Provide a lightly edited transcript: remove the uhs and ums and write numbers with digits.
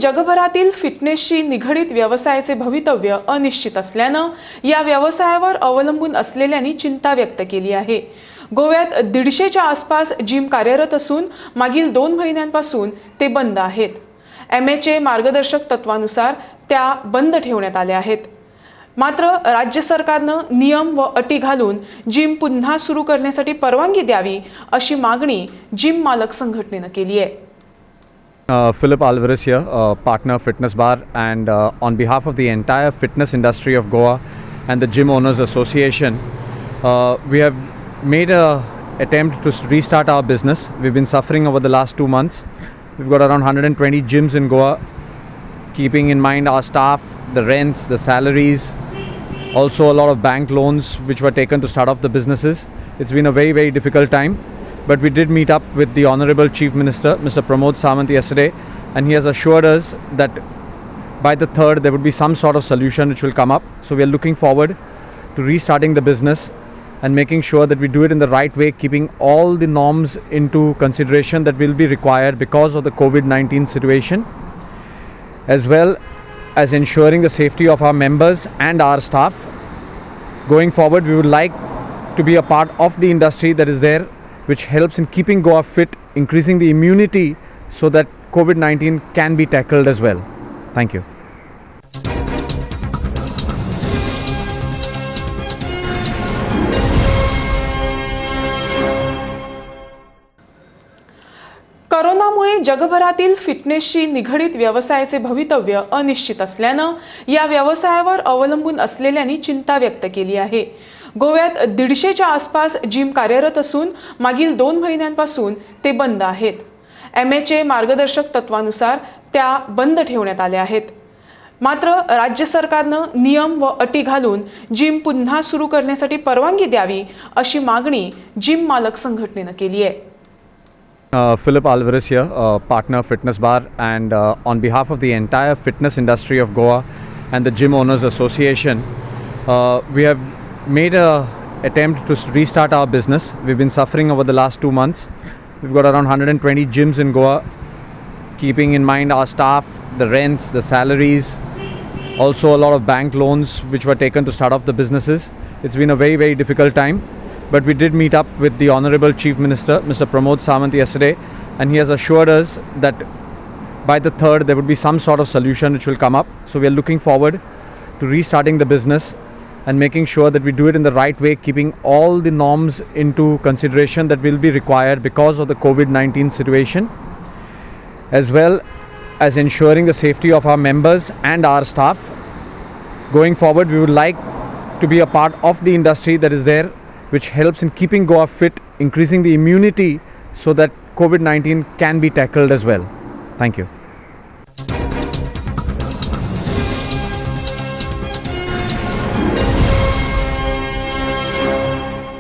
जगभरातील फिटनेसशी निगडित व्यवसायाचे भवितव्य अनिश्चित असल्यानं या व्यवसायावर अवलंबून असलेल्यांनी चिंता व्यक्त केली आहे। गोव्यात 150च्या आसपास जिम कार्यरत असून मागील 2 महिन्यांपासून ते बंद आहेत। MHA मार्गदर्शक तत्वानुसार त्या बंद ठेवण्यात आल्या आहेत। मात्र राज्य सरकारनं नियम व अटी घालून जिम पुन्हा सुरू करण्यासाठी परवानगी द्यावी अशी मागणी जिम मालक संघटनेनं केली आहे। Philip Alvarez here, partner Fitness Bar, and on behalf of the entire fitness industry of Goa and the Gym Owners Association, we have made an attempt to restart our business. We've been suffering over the last 2 months. We've got around 120 gyms in Goa, keeping in mind our staff, the rents, the salaries, also a lot of bank loans which were taken to start off the businesses. It's been a very, very difficult time. But we did meet up with the Honorable Chief Minister, Mr. Pramod Sawant, yesterday, and he has assured us that by the 3rd there would be some sort of solution which will come up. So we are looking forward to restarting the business and making sure that we do it in the right way, keeping all the norms into consideration that will be required because of the COVID-19 situation, as well as ensuring the safety of our members and our staff. Going forward, we would like to be a part of the industry that is there, which helps in keeping Goa fit, increasing the immunity so that COVID-19 can be tackled as well. Thank you. कोरोनामुळे जगभरातील फिटनेसशी निगडित व्यवसायाचे भवितव्य अनिश्चित असल्यानं या व्यवसायावर अवलंबून असलेल्यांनी चिंता व्यक्त केली आहे। गोव्यात 150च्या आसपास जिम कार्यरत असून मागील 2 महिन्यांपासून ते बंद आहेत। MHA मार्गदर्शक तत्वानुसार त्या बंद ठेवण्यात आल्या आहेत। मात्र राज्य सरकारनं नियम व अटी घालून जिम पुन्हा सुरू करण्यासाठी परवानगी द्यावी अशी मागणी जिम मालक संघटनेनं केली आहे। Philip Alvarez here, partner Fitness Bar, and on behalf of the entire fitness industry of Goa and the Gym Owners Association, we have made an attempt to restart our business. We've been suffering over the last 2 months. We've got around 120 gyms in Goa, keeping in mind our staff, the rents, the salaries, also a lot of bank loans which were taken to start off the businesses. It's been a very, very difficult time. But we did meet up with the Honorable Chief Minister, Mr. Pramod Sawant, yesterday, and he has assured us that by the 3rd there would be some sort of solution which will come up. So we are looking forward to restarting the business and making sure that we do it in the right way, keeping all the norms into consideration that will be required because of the COVID-19 situation, as well as ensuring the safety of our members and our staff. Going forward, we would like to be a part of the industry that is there, which helps in keeping Goa fit, increasing the immunity so that COVID-19 can be tackled as well. Thank you.